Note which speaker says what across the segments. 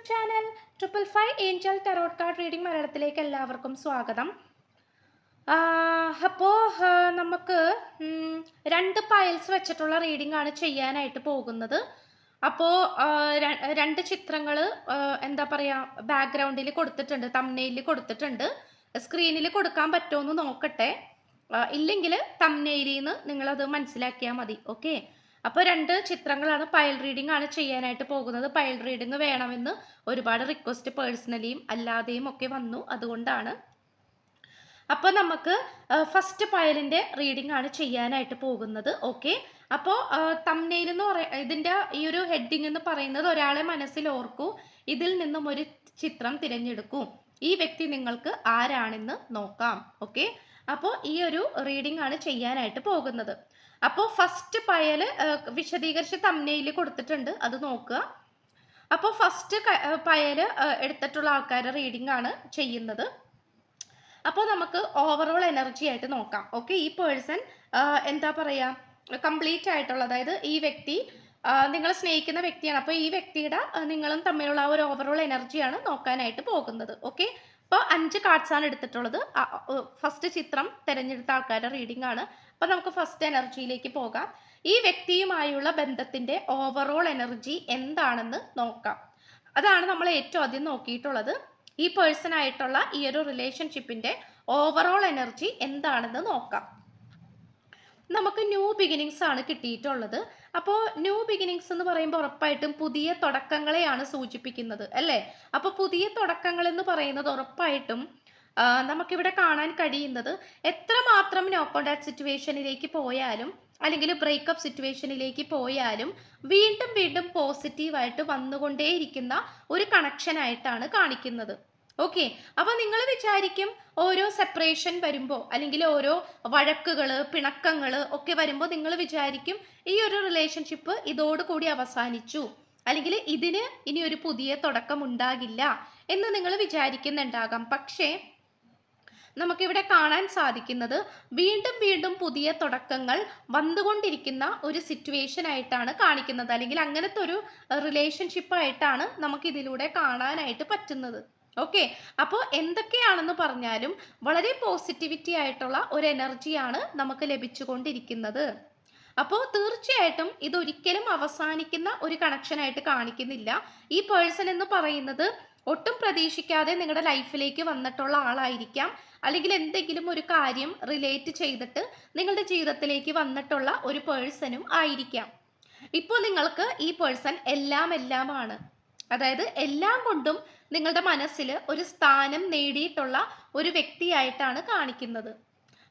Speaker 1: Channel 555 Angel tarot card reading മലയാളത്തിലേക്ക് എല്ലാവർക്കും സ്വാഗതം. അപ്പോൾ നമുക്ക് രണ്ട് പൈൽസ് വെച്ചിട്ടുള്ള റീഡിംഗ് ആണ് ചെയ്യാനായിട്ട് പോകുന്നത്. അപ്പോൾ രണ്ട് ചിത്രങ്ങൾ എന്താ പറയുക ബാക്ക്ഗ്രൗണ്ടിൽ കൊടുത്തിട്ടുണ്ട്, തംബ്നെയിലിൽ കൊടുത്തിട്ടുണ്ട്. സ്ക്രീനിൽ കൊടുക്കാൻ പറ്റുമോ എന്ന് നോക്കട്ടെ, ഇല്ലെങ്കിൽ തംബ്നെയിലിൽ നിന്ന് നിങ്ങളത് മനസ്സിലാക്കിയാൽ മതി. ഓക്കെ, അപ്പോൾ രണ്ട് ചിത്രങ്ങളാണ്. പൈൽ റീഡിംഗ് ആണ് ചെയ്യാനായിട്ട് പോകുന്നത്. പൈൽ റീഡിംഗ് വേണമെന്ന് ഒരുപാട് റിക്വസ്റ്റ് പേഴ്സണലിയും അല്ലാതെയും ഒക്കെ വന്നു, അതുകൊണ്ടാണ്. അപ്പോൾ നമുക്ക് ഫസ്റ്റ് പൈലിൻ്റെ റീഡിംഗ് ആണ് ചെയ്യാനായിട്ട് പോകുന്നത്. ഓക്കെ, അപ്പോൾ തംബ്നെയിൽ എന്ന് ഇതിൻ്റെ ഈ ഒരു ഹെഡിങ് എന്ന് പറയുന്നത് ഒരാളെ മനസ്സിൽ ഓർക്കൂ, ഇതിൽ നിന്നും ഒരു ചിത്രം തിരഞ്ഞെടുക്കൂ, ഈ വ്യക്തി നിങ്ങൾക്ക് ആരാണെന്ന് നോക്കാം. ഓക്കെ, അപ്പോൾ ഈ ഒരു റീഡിംഗ് ആണ് ചെയ്യാനായിട്ട് പോകുന്നത്. അപ്പോൾ ഫസ്റ്റ് പയൽ വിശദീകരിച്ച് തംബ്നെയിൽ കൊടുത്തിട്ടുണ്ട്, അത് നോക്കുക. അപ്പോൾ ഫസ്റ്റ് പയൽ എടുത്തിട്ടുള്ള ആൾക്കാരുടെ റീഡിംഗ് ആണ് ചെയ്യുന്നത്. അപ്പോൾ നമുക്ക് ഓവറോൾ എനർജി ആയിട്ട് നോക്കാം. ഓക്കെ, ഈ പേഴ്സൺ എന്താ പറയുക കംപ്ലീറ്റ് ആയിട്ടുള്ള, അതായത് ഈ വ്യക്തി നിങ്ങൾ സ്നേഹിക്കുന്ന വ്യക്തിയാണ്. അപ്പോൾ ഈ വ്യക്തിയുടെ നിങ്ങളും തമ്മിലുള്ള ആ ഒരു ഓവറോൾ എനർജിയാണ് നോക്കാനായിട്ട് പോകുന്നത്. ഓക്കെ, അപ്പോൾ 5 കാർഡ്സ് ആണ് എടുത്തിട്ടുള്ളത്. ഫസ്റ്റ് ചിത്രം തിരഞ്ഞെടുത്ത ആൾക്കാരുടെ റീഡിംഗ് ആണ്. അപ്പോൾ നമുക്ക് ഫസ്റ്റ് എനർജിയിലേക്ക് പോകാം. ഈ വ്യക്തിയുമായുള്ള ബന്ധത്തിൻ്റെ ഓവറോൾ എനർജി എന്താണെന്ന് നോക്കാം. അതാണ് നമ്മൾ ഏറ്റവും ആദ്യം നോക്കിയിട്ടുള്ളത്. ഈ പേഴ്സണായിട്ടുള്ള ഈ ഒരു റിലേഷൻഷിപ്പിൻ്റെ ഓവറോൾ എനർജി എന്താണെന്ന് നോക്കാം. നമുക്ക് ന്യൂ ബിഗിനിങ്സ് ആണ് കിട്ടിയിട്ടുള്ളത്. അപ്പോൾ ന്യൂ ബിഗിനിങ്സ് എന്ന് പറയുമ്പോൾ ഉറപ്പായിട്ടും പുതിയ തുടക്കങ്ങളെയാണ് സൂചിപ്പിക്കുന്നത്, അല്ലേ? അപ്പോൾ പുതിയ തുടക്കങ്ങൾ എന്ന് പറയുന്നത് ഉറപ്പായിട്ടും നമുക്കിവിടെ കാണാൻ കഴിയുന്നത് എത്രമാത്രം നോ കോണ്ടാക്ട് സിറ്റുവേഷനിലേക്ക് പോയാലും അല്ലെങ്കിൽ ബ്രേക്കപ്പ് സിറ്റുവേഷനിലേക്ക് പോയാലും വീണ്ടും വീണ്ടും പോസിറ്റീവായിട്ട് വന്നുകൊണ്ടേയിരിക്കുന്ന ഒരു കണക്ഷനായിട്ടാണ് കാണിക്കുന്നത്. ഓക്കെ, അപ്പോൾ നിങ്ങൾ വിചാരിക്കും ഓരോ സെപ്പറേഷൻ വരുമ്പോൾ അല്ലെങ്കിൽ ഓരോ വഴക്കുകൾ പിണക്കങ്ങൾ ഒക്കെ വരുമ്പോൾ നിങ്ങൾ വിചാരിക്കും ഈ ഒരു റിലേഷൻഷിപ്പ് ഇതോടുകൂടി അവസാനിച്ചു, അല്ലെങ്കിൽ ഇതിന് ഇനി ഒരു പുതിയ തുടക്കം ഉണ്ടാകില്ല എന്ന് നിങ്ങൾ വിചാരിക്കുന്നുണ്ടാകാം. പക്ഷേ നമുക്കിവിടെ കാണാൻ സാധിക്കുന്നത് വീണ്ടും വീണ്ടും പുതിയ തുടക്കങ്ങൾ വന്നുകൊണ്ടിരിക്കുന്ന ഒരു സിറ്റുവേഷൻ ആയിട്ടാണ് കാണിക്കുന്നത്, അല്ലെങ്കിൽ അങ്ങനത്തെ ഒരു റിലേഷൻഷിപ്പായിട്ടാണ് നമുക്കിതിലൂടെ കാണാനായിട്ട് പറ്റുന്നത്. ഓക്കെ, അപ്പോൾ എന്തൊക്കെയാണെന്ന് പറഞ്ഞാലും വളരെ പോസിറ്റിവിറ്റി ആയിട്ടുള്ള ഒരു എനർജിയാണ് നമുക്ക് ലഭിച്ചുകൊണ്ടിരിക്കുന്നത്. അപ്പോൾ തീർച്ചയായിട്ടും ഇതൊരിക്കലും അവസാനിക്കുന്ന ഒരു കണക്ഷനായിട്ട് കാണിക്കുന്നില്ല. ഈ പേഴ്സൺ എന്ന് പറയുന്നത് ഒട്ടും പ്രതീക്ഷിക്കാതെ നിങ്ങളുടെ ലൈഫിലേക്ക് വന്നിട്ടുള്ള ആളായിരിക്കാം, അല്ലെങ്കിൽ എന്തെങ്കിലും ഒരു കാര്യം റിലേറ്റ് ചെയ്തിട്ട് നിങ്ങളുടെ ജീവിതത്തിലേക്ക് വന്നിട്ടുള്ള ഒരു പേഴ്സണും ആയിരിക്കാം. ഇപ്പോൾ നിങ്ങൾക്ക് ഈ പേഴ്സൺ എല്ലാമാണ്, അതായത് എല്ലാം കൊണ്ടും നിങ്ങളുടെ മനസ്സിൽ ഒരു സ്ഥാനം നേടിയിട്ടുള്ള ഒരു വ്യക്തിയായിട്ടാണ് കാണിക്കുന്നത്.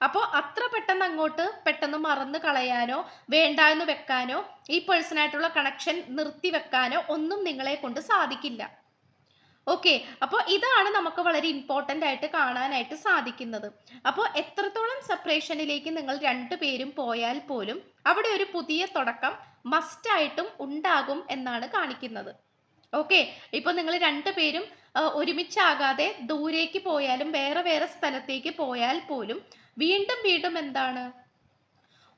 Speaker 1: അപ്പോൾ അത്ര പെട്ടെന്ന് മറന്നു കളയാനോ വേണ്ട എന്ന് വെക്കാനോ ഈ പേഴ്സണായിട്ടുള്ള കണക്ഷൻ നിർത്തി വെക്കാനോ ഒന്നും നിങ്ങളെ കൊണ്ട് സാധിക്കില്ല. ഓക്കെ, അപ്പോൾ ഇതാണ് നമുക്ക് വളരെ ഇമ്പോർട്ടൻ്റ് ആയിട്ട് കാണാനായിട്ട് സാധിക്കുന്നത്. അപ്പോൾ എത്രത്തോളം സെപ്പറേഷനിലേക്ക് നിങ്ങൾ രണ്ടുപേരും പോയാൽ പോലും അവിടെ ഒരു പുതിയ തുടക്കം മസ്റ്റായിട്ടും ഉണ്ടാകും എന്നാണ് കാണിക്കുന്നത്. ഓക്കെ, ഇപ്പോൾ നിങ്ങൾ രണ്ടുപേരും ഒരുമിച്ചാകാതെ ദൂരേക്ക് പോയാലും വേറെ വേറെ സ്ഥലത്തേക്ക് പോയാൽ പോലും വീണ്ടും വീണ്ടും എന്താണ്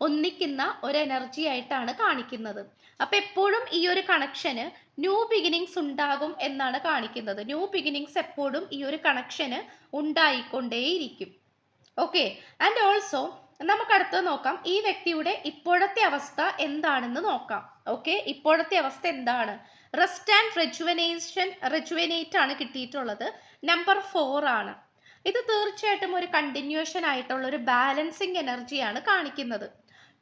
Speaker 1: ഒന്നിക്കുന്ന ഒരു എനർജി ആയിട്ടാണ് കാണിക്കുന്നത്. അപ്പം എപ്പോഴും ഈ ഒരു കണക്ഷന് ന്യൂ ബിഗിനിങ്സ് ഉണ്ടാകും എന്നാണ് കാണിക്കുന്നത്. ന്യൂ ബിഗിനിങ്സ് എപ്പോഴും ഈ ഒരു കണക്ഷന് ഉണ്ടായിക്കൊണ്ടേയിരിക്കും. ഓക്കെ, ആൻഡ് ഓൾസോ നമുക്ക് അടുത്ത് നോക്കാം ഈ വ്യക്തിയുടെ ഇപ്പോഴത്തെ അവസ്ഥ എന്താണെന്ന് നോക്കാം. ഓക്കെ, ഇപ്പോഴത്തെ അവസ്ഥ എന്താണ്? റെസ്റ്റ് ആൻഡ് റെജുവനേറ്റ് ആണ് കിട്ടിയിട്ടുള്ളത്. നമ്പർ 4 ആണ്. ഇത് തീർച്ചയായിട്ടും ഒരു കണ്ടിന്യൂഷൻ ആയിട്ടുള്ള ഒരു ബാലൻസിങ് എനർജിയാണ് കാണിക്കുന്നത്.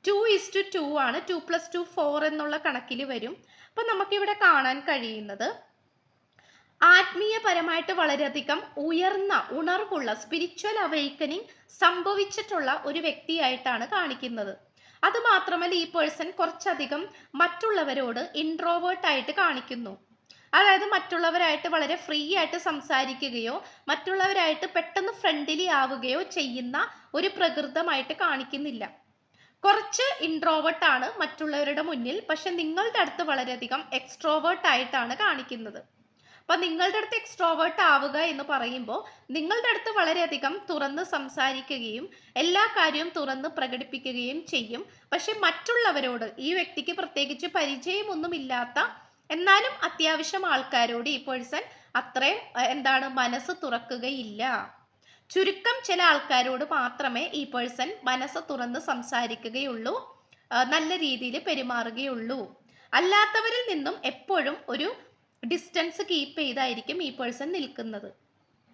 Speaker 1: 2:2 ആണ്. 2+2 4 എന്നുള്ള കണക്കിൽ വരും. അപ്പം നമുക്കിവിടെ കാണാൻ കഴിയുന്നത് ആത്മീയപരമായിട്ട് വളരെയധികം ഉയർന്ന ഉണർവുള്ള സ്പിരിച്വൽ അവൈക്കനിങ് സംഭവിച്ചിട്ടുള്ള ഒരു വ്യക്തിയായിട്ടാണ് കാണിക്കുന്നത്. അതുമാത്രമല്ല ഈ പേഴ്സൺ കുറച്ചധികം മറ്റുള്ളവരോട് ഇൻട്രോവേർട്ട് ആയിട്ട് കാണിക്കുന്നു. അതായത് മറ്റുള്ളവരായിട്ട് വളരെ ഫ്രീ ആയിട്ട് സംസാരിക്കുകയോ മറ്റുള്ളവരായിട്ട് പെട്ടെന്ന് ഫ്രണ്ട്ലി ആവുകയോ ചെയ്യുന്ന ഒരു പ്രകൃതമായിട്ട് കാണിക്കുന്നില്ല. കുറച്ച് ഇൻട്രോവേർട്ട് ആണ് മറ്റുള്ളവരുടെ മുന്നിൽ, പക്ഷെ നിങ്ങളുടെ അടുത്ത് വളരെയധികം എക്സ്ട്രോവേർട്ട് ആയിട്ടാണ് കാണിക്കുന്നത്. അപ്പം നിങ്ങളുടെ അടുത്ത് എക്സ്ട്രോവേർട്ട് ആവുക എന്ന് പറയുമ്പോൾ നിങ്ങളുടെ അടുത്ത് വളരെയധികം തുറന്ന് സംസാരിക്കുകയും എല്ലാ കാര്യവും തുറന്ന് പ്രകടിപ്പിക്കുകയും ചെയ്യും. പക്ഷെ മറ്റുള്ളവരോട് ഈ വ്യക്തിക്ക് പ്രത്യേകിച്ച് പരിചയമൊന്നുമില്ലാത്ത എന്നാലും അത്യാവശ്യം ആൾക്കാരോട് ഈ പേഴ്സൺ അത്രയും എന്താണ് മനസ്സ് തുറക്കുകയില്ല. ചുരുക്കം ചില ആൾക്കാരോട് മാത്രമേ ഈ പേഴ്സൺ മനസ്സ് തുറന്ന് സംസാരിക്കുകയുള്ളൂ, നല്ല രീതിയിൽ പെരുമാറുകയുള്ളൂ. അല്ലാത്തവരിൽ നിന്നും എപ്പോഴും ഒരു ഡിസ്റ്റൻസ് കീപ്പ് ചെയ്തായിരിക്കും ഈ പേഴ്സൺ നിൽക്കുന്നത്.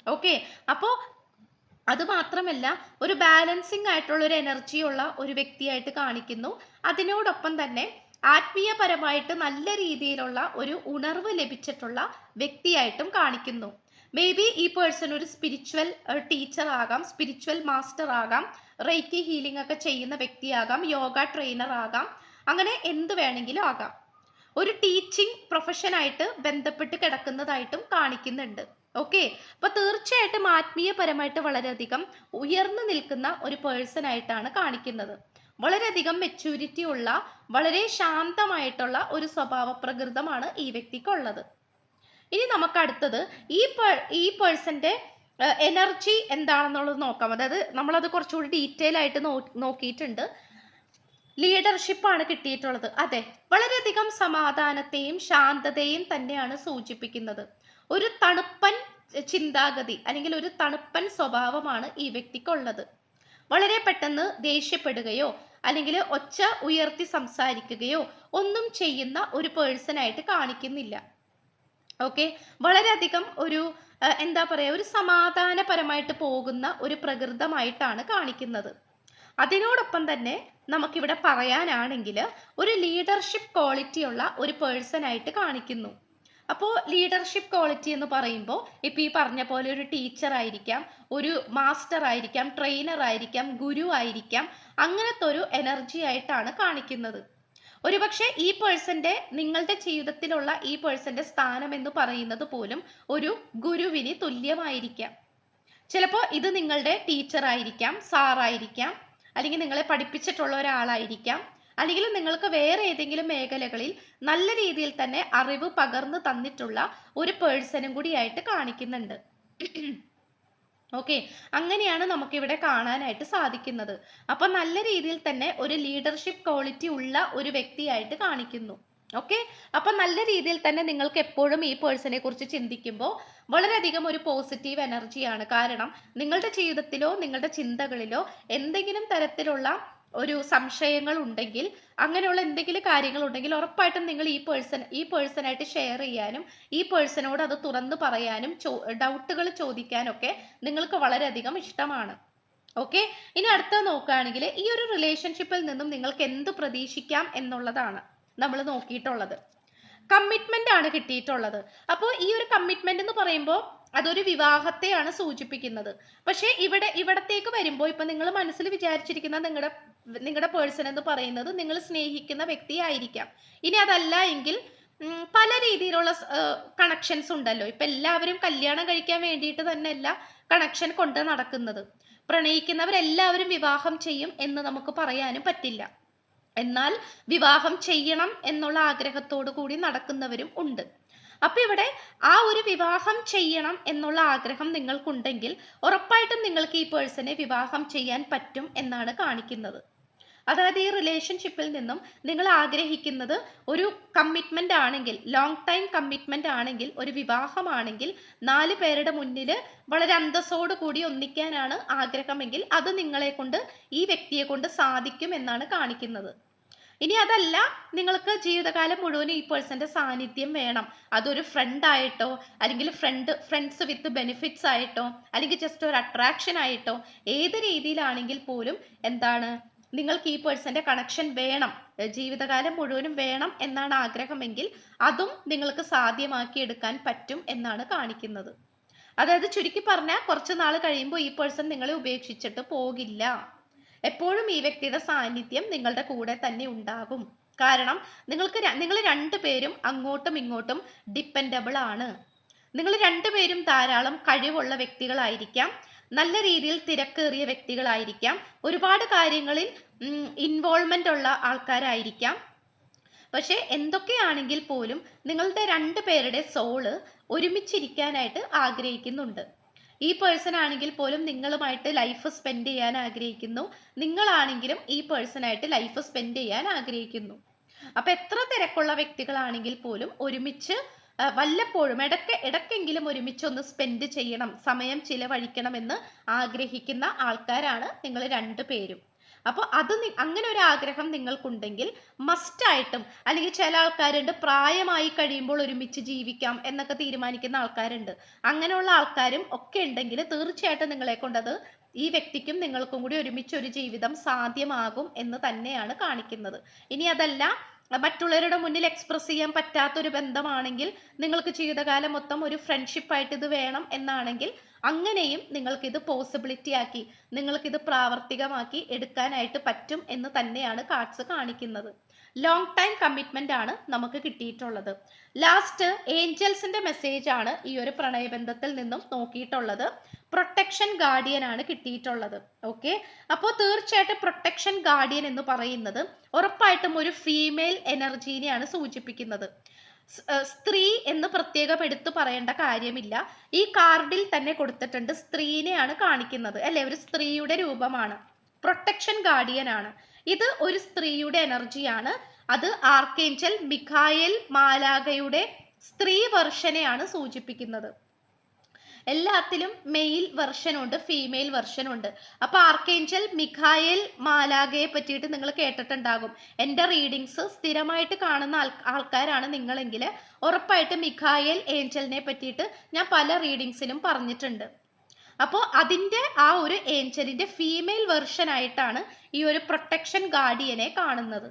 Speaker 1: ഓക്കെ, അപ്പോൾ അത് മാത്രമല്ല ഒരു ബാലൻസിങ് ആയിട്ടുള്ള ഒരു എനർജിയുള്ള ഒരു വ്യക്തിയായിട്ട് കാണിക്കുന്നു. അതിനോടൊപ്പം തന്നെ ആത്മീയപരമായിട്ട് നല്ല രീതിയിലുള്ള ഒരു ഉണർവ് ലഭിച്ചിട്ടുള്ള വ്യക്തിയായിട്ടും കാണിക്കുന്നു. മേ ബി ഈ പേഴ്സൺ ഒരു സ്പിരിച്വൽ ടീച്ചർ ആകാം, സ്പിരിച്വൽ മാസ്റ്റർ ആകാം, റേക്കി ഹീലിംഗ് ഒക്കെ ചെയ്യുന്ന വ്യക്തിയാകാം, യോഗ ട്രെയിനർ ആകാം, അങ്ങനെ എന്ത് വേണമെങ്കിലും ആകാം. ഒരു ടീച്ചിങ് പ്രൊഫഷനായിട്ട് ബന്ധപ്പെട്ട് കിടക്കുന്നതായിട്ടും കാണിക്കുന്നുണ്ട്. ഓക്കെ, അപ്പൊ തീർച്ചയായിട്ടും ആത്മീയപരമായിട്ട് വളരെയധികം ഉയർന്നു നിൽക്കുന്ന ഒരു പേഴ്സൺ ആയിട്ടാണ് കാണിക്കുന്നത്. വളരെയധികം മെച്യൂരിറ്റി ഉള്ള, വളരെ ശാന്തമായിട്ടുള്ള ഒരു സ്വഭാവ പ്രകൃതമാണ് ഈ വ്യക്തിക്കുള്ളത്. ഇനി നമുക്ക് അടുത്തത് ഈ പേഴ്സന്റെ എനർജി എന്താണെന്നുള്ളത് നോക്കാം. അതായത് നമ്മളത് കുറച്ചുകൂടി ഡീറ്റെയിൽ ആയിട്ട് നോക്കിയിട്ടുണ്ട്. ലീഡർഷിപ്പാണ് കിട്ടിയിട്ടുള്ളത്. അതെ, വളരെയധികം സമാധാനത്തെയും ശാന്തതയും തന്നെയാണ് സൂചിപ്പിക്കുന്നത്. ഒരു തണുപ്പൻ ചിന്താഗതി അല്ലെങ്കിൽ ഒരു തണുപ്പൻ സ്വഭാവമാണ് ഈ വ്യക്തിക്കുള്ളത്. വളരെ പെട്ടെന്ന് ദേഷ്യപ്പെടുകയോ അല്ലെങ്കിൽ ഒച്ച ഉയർത്തി സംസാരിക്കുകയോ ഒന്നും ചെയ്യുന്ന ഒരു പേഴ്സൺ ആയിട്ട് കാണിക്കുന്നില്ല. ഓക്കെ, വളരെയധികം ഒരു എന്താ പറയുക, ഒരു സമാധാനപരമായിട്ട് പോകുന്ന ഒരു പ്രകൃതമായിട്ടാണ് കാണിക്കുന്നത്. അതിനോടൊപ്പം തന്നെ നമുക്കിവിടെ പറയാനാണെങ്കിൽ ഒരു ലീഡർഷിപ്പ് ക്വാളിറ്റി ഉള്ള ഒരു പേഴ്സൺ ആയിട്ട് കാണിക്കുന്നു. അപ്പോൾ ലീഡർഷിപ്പ് ക്വാളിറ്റി എന്ന് പറയുമ്പോൾ ഇപ്പം ഈ പറഞ്ഞ പോലെ ഒരു ടീച്ചർ ആയിരിക്കാം, ഒരു മാസ്റ്റർ ആയിരിക്കാം, ട്രെയിനർ ആയിരിക്കാം, ഗുരു ആയിരിക്കാം, അങ്ങനത്തെ ഒരു എനർജി ആയിട്ടാണ് കാണിക്കുന്നത്. ഒരുപക്ഷെ ഈ പേഴ്സന്റെ, നിങ്ങളുടെ ജീവിതത്തിലുള്ള ഈ പേഴ്സന്റെ സ്ഥാനം എന്ന് പറയുന്നത് പോലും ഒരു ഗുരുവിന് തുല്യമായിരിക്കാം. ചിലപ്പോൾ ഇത് നിങ്ങളുടെ ടീച്ചർ ആയിരിക്കാം, സാറായിരിക്കാം, അല്ലെങ്കിൽ നിങ്ങളെ പഠിപ്പിച്ചിട്ടുള്ള ഒരാളായിരിക്കാം, അല്ലെങ്കിൽ നിങ്ങൾക്ക് വേറെ ഏതെങ്കിലും മേഖലകളിൽ നല്ല രീതിയിൽ തന്നെ അറിവ് പകർന്നു തന്നിട്ടുള്ള ഒരു പേഴ്സണും കൂടിയായിട്ട് കാണിക്കുന്നുണ്ട്. ഓക്കെ, അങ്ങനെയാണ് നമുക്കിവിടെ കാണാനായിട്ട് സാധിക്കുന്നത്. അപ്പൊ നല്ല രീതിയിൽ തന്നെ ഒരു ലീഡർഷിപ്പ് ക്വാളിറ്റി ഉള്ള ഒരു വ്യക്തിയായിട്ട് കാണിക്കുന്നു. ഓക്കെ, അപ്പൊ നല്ല രീതിയിൽ തന്നെ നിങ്ങൾക്ക് എപ്പോഴും ഈ പേഴ്സണെ കുറിച്ച് ചിന്തിക്കുമ്പോൾ വളരെയധികം ഒരു പോസിറ്റീവ് എനർജിയാണ്. കാരണം നിങ്ങളുടെ ജീവിതത്തിലോ നിങ്ങളുടെ ചിന്തകളിലോ എന്തെങ്കിലും തരത്തിലുള്ള ഒരു സംശയങ്ങൾ ഉണ്ടെങ്കിൽ, അങ്ങനെയുള്ള എന്തെങ്കിലും കാര്യങ്ങൾ ഉണ്ടെങ്കിൽ ഉറപ്പായിട്ടും നിങ്ങൾ ഈ പേഴ്സണായിട്ട് ഷെയർ ചെയ്യാനും ഈ പേഴ്സണോട് അത് തുറന്നു പറയാനും ഡൗട്ടുകൾ ചോദിക്കാനൊക്കെ നിങ്ങൾക്ക് വളരെയധികം ഇഷ്ടമാണ്. ഓക്കെ, ഇനി അടുത്ത നോക്കുകയാണെങ്കിൽ ഈ ഒരു റിലേഷൻഷിപ്പിൽ നിന്നും നിങ്ങൾക്ക് എന്ത് പ്രതീക്ഷിക്കാം എന്നുള്ളതാണ് നമ്മൾ നോക്കിയിട്ടുള്ളത്. കമ്മിറ്റ്മെന്റ് ആണ് കിട്ടിയിട്ടുള്ളത്. അപ്പോൾ ഈ ഒരു കമ്മിറ്റ്മെന്റ് എന്ന് പറയുമ്പോൾ അതൊരു വിവാഹത്തെയാണ് സൂചിപ്പിക്കുന്നത്. പക്ഷേ ഇവിടത്തേക്ക് വരുമ്പോൾ ഇപ്പൊ നിങ്ങൾ മനസ്സിൽ വിചാരിച്ചിരിക്കുന്ന നിങ്ങളുടെ പേഴ്സൺ എന്ന് പറയുന്നത് നിങ്ങൾ സ്നേഹിക്കുന്ന വ്യക്തിയായിരിക്കാം. ഇനി അതല്ല എങ്കിൽ പല രീതിയിലുള്ള കണക്ഷൻസ് ഉണ്ടല്ലോ. ഇപ്പൊ എല്ലാവരും കല്യാണം കഴിക്കാൻ വേണ്ടിയിട്ട് തന്നെയല്ല കണക്ഷൻ കൊണ്ട് നടക്കുന്നത്. പ്രണയിക്കുന്നവരെല്ലാവരും വിവാഹം ചെയ്യും എന്ന് നമുക്ക് പറയാനും പറ്റില്ല. എന്നാൽ വിവാഹം ചെയ്യണം എന്നുള്ള ആഗ്രഹത്തോടു കൂടി നടക്കുന്നവരും ഉണ്ട്. അപ്പൊ ഇവിടെ ആ ഒരു വിവാഹം ചെയ്യണം എന്നുള്ള ആഗ്രഹം നിങ്ങൾക്കുണ്ടെങ്കിൽ ഉറപ്പായിട്ടും നിങ്ങൾക്ക് ഈ പേഴ്സണെ വിവാഹം ചെയ്യാൻ പറ്റും എന്നാണ് കാണിക്കുന്നത്. അതായത് ഈ റിലേഷൻഷിപ്പിൽ നിന്നും നിങ്ങൾ ആഗ്രഹിക്കുന്നത് ഒരു കമ്മിറ്റ്മെന്റ് ആണെങ്കിൽ, ലോങ് ടൈം കമ്മിറ്റ്മെന്റ് ആണെങ്കിൽ, ഒരു വിവാഹമാണെങ്കിൽ 4 പേരുടെ മുന്നിൽ വളരെ അന്തസ്സോടു കൂടി ഒന്നിക്കാനാണ് ആഗ്രഹമെങ്കിൽ അത് നിങ്ങളെ കൊണ്ട്, ഈ വ്യക്തിയെ കൊണ്ട് സാധിക്കും എന്നാണ് കാണിക്കുന്നത്. ഇനി അതല്ല, നിങ്ങൾക്ക് ജീവിതകാലം മുഴുവനും ഈ പേഴ്സന്റെ സാന്നിധ്യം വേണം, അതൊരു ഫ്രണ്ട് ആയിട്ടോ അല്ലെങ്കിൽ ഫ്രണ്ട്സ് വിത്ത് ബെനിഫിറ്റ്സ് ആയിട്ടോ അല്ലെങ്കിൽ ജസ്റ്റ് ഒരു അട്രാക്ഷൻ ആയിട്ടോ ഏത് രീതിയിലാണെങ്കിൽ പോലും എന്താണ്, നിങ്ങൾക്ക് ഈ പേഴ്സന്റെ കണക്ഷൻ വേണം, ജീവിതകാലം മുഴുവനും വേണം എന്നാണ് ആഗ്രഹമെങ്കിൽ അതും നിങ്ങൾക്ക് സാധ്യമാക്കി എടുക്കാൻ പറ്റും എന്നാണ് കാണിക്കുന്നത്. അതായത് ചുരുക്കി പറഞ്ഞാൽ കുറച്ച് നാൾ കഴിയുമ്പോൾ ഈ പേഴ്സൺ നിങ്ങളെ ഉപേക്ഷിച്ചിട്ട് പോകില്ല. എപ്പോഴും ഈ വ്യക്തിയുടെ സാന്നിധ്യം നിങ്ങളുടെ കൂടെ തന്നെ ഉണ്ടാകും. കാരണം നിങ്ങൾ രണ്ടുപേരും അങ്ങോട്ടും ഇങ്ങോട്ടും ഡിപ്പെൻഡബിൾ ആണ്. നിങ്ങൾ രണ്ടുപേരും ധാരാളം കഴിവുള്ള വ്യക്തികളായിരിക്കാം, നല്ല രീതിയിൽ തിരക്കേറിയ വ്യക്തികളായിരിക്കാം, ഒരുപാട് കാര്യങ്ങളിൽ ഇൻവോൾവ്മെന്റ് ഉള്ള ആൾക്കാരായിരിക്കാം. പക്ഷെ എന്തൊക്കെയാണെങ്കിൽ പോലും നിങ്ങളുടെ 2 പേരുടെ സോള് ഒരുമിച്ചിരിക്കാനായിട്ട് ആഗ്രഹിക്കുന്നുണ്ട്. ഈ പേഴ്സൺ ആണെങ്കിൽ പോലും നിങ്ങളുമായിട്ട് ലൈഫ് സ്പെൻഡ് ചെയ്യാൻ ആഗ്രഹിക്കുന്നു, നിങ്ങളാണെങ്കിലും ഈ പേഴ്സണായിട്ട് ലൈഫ് സ്പെൻഡ് ചെയ്യാൻ ആഗ്രഹിക്കുന്നു. അപ്പൊ എത്ര തിരക്കുള്ള വ്യക്തികളാണെങ്കിൽ പോലും ഒരുമിച്ച് വല്ലപ്പോഴും ഇടയ്ക്കെങ്കിലും ഒരുമിച്ച് ഒന്ന് സ്പെൻഡ് ചെയ്യണം, സമയം ചിലവഴിക്കണമെന്ന് ആഗ്രഹിക്കുന്ന ആൾക്കാരാണ് നിങ്ങൾ രണ്ടുപേരും. അപ്പോൾ അത് അങ്ങനെ ഒരു ആഗ്രഹം നിങ്ങൾക്കുണ്ടെങ്കിൽ മസ്റ്റായിട്ടും, അല്ലെങ്കിൽ ചില ആൾക്കാരുണ്ട് പ്രായമായി കഴിയുമ്പോൾ ഒരുമിച്ച് ജീവിക്കാം എന്നൊക്കെ തീരുമാനിക്കുന്ന ആൾക്കാരുണ്ട്. അങ്ങനെയുള്ള ആൾക്കാരും ഒക്കെ ഉണ്ടെങ്കിൽ തീർച്ചയായിട്ടും നിങ്ങളെ കൊണ്ടത് ഈ വ്യക്തിക്കും നിങ്ങൾക്കും കൂടി ഒരുമിച്ച് ഒരു ജീവിതം സാധ്യമാകും എന്ന് തന്നെയാണ് കാണിക്കുന്നത്. ഇനി അതല്ല, മറ്റുള്ളവരുടെ മുന്നിൽ എക്സ്പ്രസ് ചെയ്യാൻ പറ്റാത്തൊരു ബന്ധമാണെങ്കിൽ, നിങ്ങൾക്ക് ജീവിതകാലം മൊത്തം ഒരു ഫ്രണ്ട്ഷിപ്പായിട്ട് ഇത് വേണം എന്നാണെങ്കിൽ, അങ്ങനെയും നിങ്ങൾക്കിത് പോസിബിലിറ്റി ആക്കി, നിങ്ങൾക്കിത് പ്രാവർത്തികമാക്കി എടുക്കാനായിട്ട് പറ്റും എന്ന് തന്നെയാണ് കാർഡ്സ് കാണിക്കുന്നത്. ലോങ് ടൈം കമ്മിറ്റ്മെന്റ് ആണ് നമുക്ക് കിട്ടിയിട്ടുള്ളത്. ലാസ്റ്റ് ഏഞ്ചൽസിന്റെ മെസ്സേജ് ആണ് ഈ ഒരു പ്രണയബന്ധത്തിൽ നിന്നും നോക്കിയിട്ടുള്ളത്. പ്രൊട്ടക്ഷൻ ഗാർഡിയൻ ആണ് കിട്ടിയിട്ടുള്ളത്. ഓക്കെ, അപ്പോൾ തീർച്ചയായിട്ടും പ്രൊട്ടക്ഷൻ ഗാർഡിയൻ എന്ന് പറയുന്നത് ഉറപ്പായിട്ടും ഒരു ഫീമെയിൽ എനർജീനെയാണ് സൂചിപ്പിക്കുന്നത്. സ്ത്രീ എന്ന് പ്രത്യേകം എടുത്തു പറയേണ്ട കാര്യമില്ല. ഈ കാർഡിൽ തന്നെ കൊടുത്തിട്ടുണ്ട്, സ്ത്രീനെയാണ് കാണിക്കുന്നത് അല്ലെ, ഒരു സ്ത്രീയുടെ രൂപമാണ്. പ്രൊട്ടക്ഷൻ ഗാർഡിയൻ ആണ്. ഇത് ഒരു സ്ത്രീയുടെ എനർജിയാണ്. അത് ആർക്കേഞ്ചൽ മിഖായേൽ മാലാഖയുടെ സ്ത്രീ വെർഷനെയാണ് സൂചിപ്പിക്കുന്നത്. എല്ലാത്തിലും മെയിൽ വെർഷൻ ഉണ്ട്, ഫീമെയിൽ വെർഷൻ ഉണ്ട്. അപ്പൊ ആർക്കേഞ്ചൽ മിഖായേൽ മാലാഖയെ പറ്റിയിട്ട് നിങ്ങൾ കേട്ടിട്ടുണ്ടാകും. എൻ്റെ റീഡിങ്സ് സ്ഥിരമായിട്ട് കാണുന്ന ആൾക്കാരാണ് നിങ്ങളെങ്കിൽ ഉറപ്പായിട്ട് മിഖായേൽ ഏഞ്ചലിനെ പറ്റിയിട്ട് ഞാൻ പല റീഡിങ്സിലും പറഞ്ഞിട്ടുണ്ട്. അപ്പോൾ അതിൻ്റെ ആ ഒരു ഏഞ്ചലിന്റെ ഫീമെയിൽ വെർഷൻ ആയിട്ടാണ് ഈ ഒരു പ്രൊട്ടക്ഷൻ ഗാർഡിയനെ കാണുന്നത്.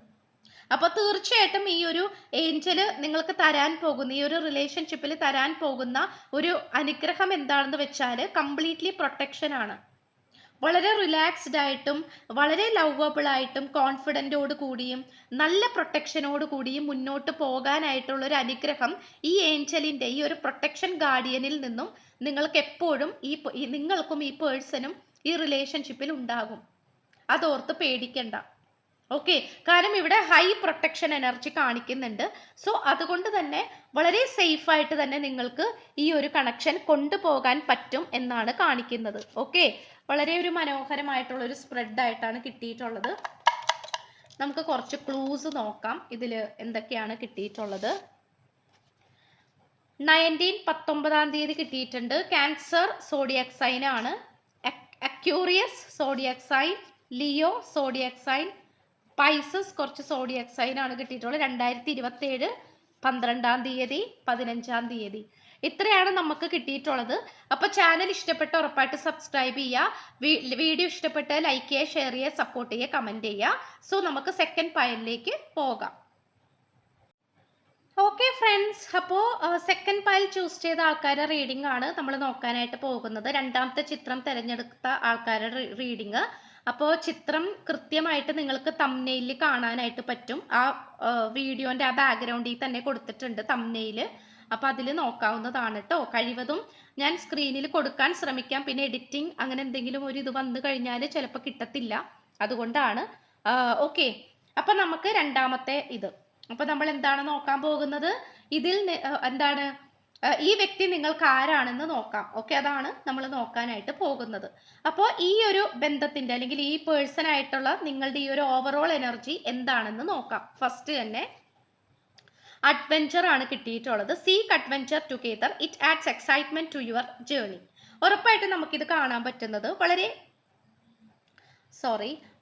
Speaker 1: അപ്പൊ തീർച്ചയായിട്ടും ഈ ഒരു ഏഞ്ചല് നിങ്ങൾക്ക് തരാൻ പോകുന്ന, ഈ ഒരു റിലേഷൻഷിപ്പിൽ തരാൻ പോകുന്ന ഒരു അനുഗ്രഹം എന്താണെന്ന് വെച്ചാൽ കംപ്ലീറ്റ്ലി പ്രൊട്ടക്ഷൻ ആണ്. വളരെ റിലാക്സ്ഡ് ആയിട്ടും വളരെ ലവബിൾ ആയിട്ടും കോൺഫിഡൻറ്റോട് കൂടിയും നല്ല പ്രൊട്ടക്ഷനോട് കൂടിയും മുന്നോട്ട് പോകാനായിട്ടുള്ള ഒരു അനുഗ്രഹം ഈ ഏഞ്ചലിന്റെ, ഈ ഒരു പ്രൊട്ടക്ഷൻ ഗാർഡിയനിൽ നിന്നും നിങ്ങൾക്ക് എപ്പോഴും നിങ്ങൾക്കും ഈ പേഴ്സണും ഈ റിലേഷൻഷിപ്പിൽ ഉണ്ടാകും. അതോർത്ത് പേടിക്കണ്ട. ഓക്കെ, കാരണം ഇവിടെ ഹൈ പ്രൊട്ടക്ഷൻ എനർജി കാണിക്കുന്നുണ്ട്. സോ അതുകൊണ്ട് തന്നെ വളരെ സേഫ് ആയിട്ട് തന്നെ നിങ്ങൾക്ക് ഈ ഒരു കണക്ഷൻ കൊണ്ടുപോകാൻ പറ്റും എന്നാണ് കാണിക്കുന്നത്. ഓക്കെ, വളരെ ഒരു മനോഹരമായിട്ടുള്ള ഒരു സ്പ്രെഡ് ആയിട്ടാണ് കിട്ടിയിട്ടുള്ളത്. നമുക്ക് കുറച്ച് ക്ലൂസ് നോക്കാം ഇതിൽ എന്തൊക്കെയാണ് കിട്ടിയിട്ടുള്ളത്. 19 തീയതി കിട്ടിയിട്ടുണ്ട്. ക്യാൻസർ സോഡിയാക് സൈൻ ആണ്. Aquarius zodiac sign, Leo zodiac sign, Pisces കുറച്ച് സോഡിയാക് സൈൻ ആണ് കിട്ടിയിട്ടുള്ളത്. 2027 12 15 തീയതി ഇത്രയാണ് നമുക്ക് കിട്ടിയിട്ടുള്ളത്. അപ്പൊ ചാനൽ ഇഷ്ടപ്പെട്ട ഉറപ്പായിട്ട് സബ്സ്ക്രൈബ് ചെയ്യുക. വീഡിയോ ഇഷ്ടപ്പെട്ട ലൈക്ക് ചെയ്യുക, ഷെയർ ചെയ്യുക, സപ്പോർട്ട് ചെയ്യുക, കമന്റ് ചെയ്യുക. സോ നമുക്ക് സെക്കൻഡ് പയലിലേക്ക് പോകാം. ഓക്കെ ഫ്രണ്ട്സ്, അപ്പോൾ സെക്കൻഡ് പയൽ ചൂസ് ചെയ്ത ആൾക്കാരുടെ റീഡിംഗ് ആണ് നമ്മൾ നോക്കാനായിട്ട് പോകുന്നത്. രണ്ടാമത്തെ ചിത്രം തിരഞ്ഞെടുത്ത ആൾക്കാരുടെ റീഡിംഗ്. അപ്പോൾ ചിത്രം കൃത്യമായിട്ട് നിങ്ങൾക്ക് തംബ്നെയിലിൽ കാണാനായിട്ട് പറ്റും. ആ വീഡിയോന്റെ ആ ബാക്ക്ഗ്രൗണ്ടിൽ തന്നെ കൊടുത്തിട്ടുണ്ട് തംബ്നെയിൽ. അപ്പോൾ അതിൽ നോക്കാവുന്നതാണ് കേട്ടോ. കഴിവതും ഞാൻ സ്ക്രീനിൽ കൊടുക്കാൻ ശ്രമിക്കാം. പിന്നെ എഡിറ്റിംഗ് അങ്ങനെ എന്തെങ്കിലും ഒരു ഇത് വന്നു കഴിഞ്ഞാൽ ചിലപ്പോൾ കിട്ടത്തില്ല, അതുകൊണ്ടാണ്. ഓക്കെ, അപ്പം നമുക്ക് രണ്ടാമത്തെ ഇത്. അപ്പോൾ നമ്മൾ എന്താണ് നോക്കാൻ പോകുന്നത്, ഇതിൽ എന്താണ് ഈ വ്യക്തി നിങ്ങൾക്ക് ആരാണെന്ന് നോക്കാം. ഓക്കെ, അതാണ് നമ്മൾ നോക്കാനായിട്ട് പോകുന്നത്. അപ്പോൾ ഈ ഒരു ബന്ധത്തിന്റെ അല്ലെങ്കിൽ ഈ പേഴ്സൺ ആയിട്ടുള്ള നിങ്ങളുടെ ഈ ഒരു ഓവറോൾ എനർജി എന്താണെന്ന് നോക്കാം. ഫസ്റ്റ് തന്നെ അഡ്വെഞ്ചർ ആണ് കിട്ടിയിട്ടുള്ളത്. Seek adventure together, it adds excitement to your journey. ഉറപ്പായിട്ട് നമുക്കിത് കാണാൻ പറ്റുന്നത്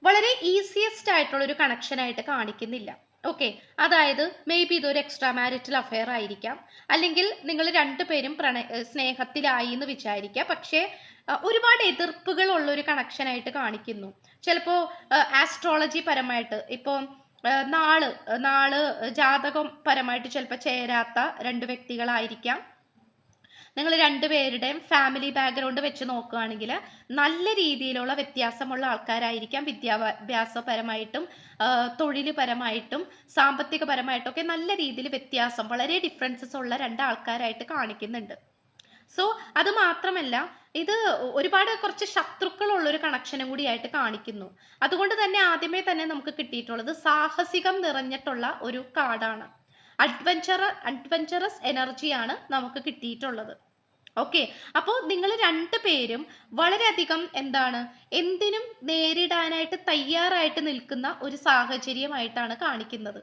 Speaker 1: വളരെ ഈസിയസ്റ്റ് ആയിട്ടുള്ള ഒരു കണക്ഷൻ ആയിട്ട് കാണിക്കുന്നില്ല. ഓക്കെ, അതായത് മേ ബി ഇതൊരു എക്സ്ട്രാ മാരിറ്റൽ അഫെയർ ആയിരിക്കാം, അല്ലെങ്കിൽ നിങ്ങൾ രണ്ടുപേരും സ്നേഹത്തിലായി എന്ന് വിചാരിക്കുക. പക്ഷേ ഒരുപാട് എതിർപ്പുകൾ ഉള്ള ഒരു കണക്ഷൻ ആയിട്ട് കാണിക്കുന്നു. ചിലപ്പോൾ ആസ്ട്രോളജി പരമായിട്ട്, ഇപ്പോൾ നാള് ജാതകം പരമായിട്ട് ചിലപ്പോൾ ചേരാത്ത രണ്ട് വ്യക്തികളായിരിക്കാം. നിങ്ങൾ രണ്ടുപേരുടെയും ഫാമിലി ബാക്ക്ഗ്രൗണ്ട് വെച്ച് നോക്കുകയാണെങ്കിൽ നല്ല രീതിയിലുള്ള വ്യത്യാസമുള്ള ആൾക്കാരായിരിക്കാം. വിദ്യാഭ്യാസപരമായിട്ടും തൊഴിൽ പരമായിട്ടും സാമ്പത്തിക പരമായിട്ടും ഒക്കെ നല്ല രീതിയിൽ വ്യത്യാസം, വളരെ ഡിഫറൻസസ് ഉള്ള രണ്ട് ആൾക്കാരായിട്ട് കാണിക്കുന്നുണ്ട്. സോ അത് മാത്രമല്ല, ഇത് ഒരുപാട് കുറച്ച് ശത്രുക്കളുള്ള ഒരു കണക്ഷനും കൂടിയായിട്ട് കാണിക്കുന്നു. അതുകൊണ്ട് ആദ്യമേ തന്നെ നമുക്ക് കിട്ടിയിട്ടുള്ളത് സാഹസികം നിറഞ്ഞിട്ടുള്ള ഒരു കാർഡാണ്. അഡ്വഞ്ചറസ് എനർജിയാണ് നമുക്ക് കിട്ടിയിട്ടുള്ളത്. ഓക്കെ, അപ്പോൾ നിങ്ങൾ രണ്ടുപേരും വളരെയധികം എന്തിനും നേരിടാനായിട്ട് തയ്യാറായിട്ട് നിൽക്കുന്ന ഒരു സാഹചര്യമായിട്ടാണ് കാണിക്കുന്നത്.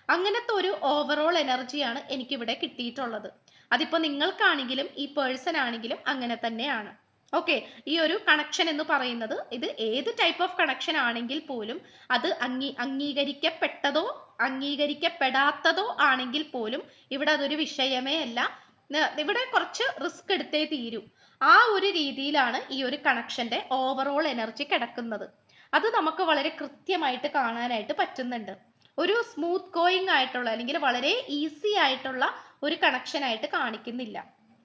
Speaker 1: അങ്ങനത്തെ ഒരു ഓവറോൾ എനർജിയാണ് എനിക്കിവിടെ കിട്ടിയിട്ടുള്ളത്. അതിപ്പോൾ നിങ്ങൾക്കാണെങ്കിലും ഈ പേഴ്സൺ ആണെങ്കിലും അങ്ങനെ തന്നെയാണ്. ഓക്കെ, ഈ ഒരു കണക്ഷൻ എന്ന് പറയുന്നത് ഇത് ഏത് ടൈപ്പ് ഓഫ് കണക്ഷൻ ആണെങ്കിൽ പോലും അത് അംഗീകരിക്കപ്പെട്ടതോ അംഗീകരിക്കപ്പെടാത്തതോ ആണെങ്കിൽ പോലും ഇവിടെ അതൊരു വിഷയമേ അല്ല. ഇവിടെ കുറച്ച് റിസ്ക് എടുത്തേ തീരൂ. ആ ഒരു രീതിയിലാണ് ഈ ഒരു കണക്ഷന്റെ ഓവറോൾ എനർജി കിടക്കുന്നത്. അത് നമുക്ക് വളരെ കൃത്യമായിട്ട് കാണാനായിട്ട് പറ്റുന്നുണ്ട്. ഒരു സ്മൂത്ത് ഗോയിങ് ആയിട്ടുള്ള അല്ലെങ്കിൽ വളരെ ഈസി ആയിട്ടുള്ള ഒരു കണക്ഷൻ ആയിട്ട് കാണിക്കുന്നില്ല.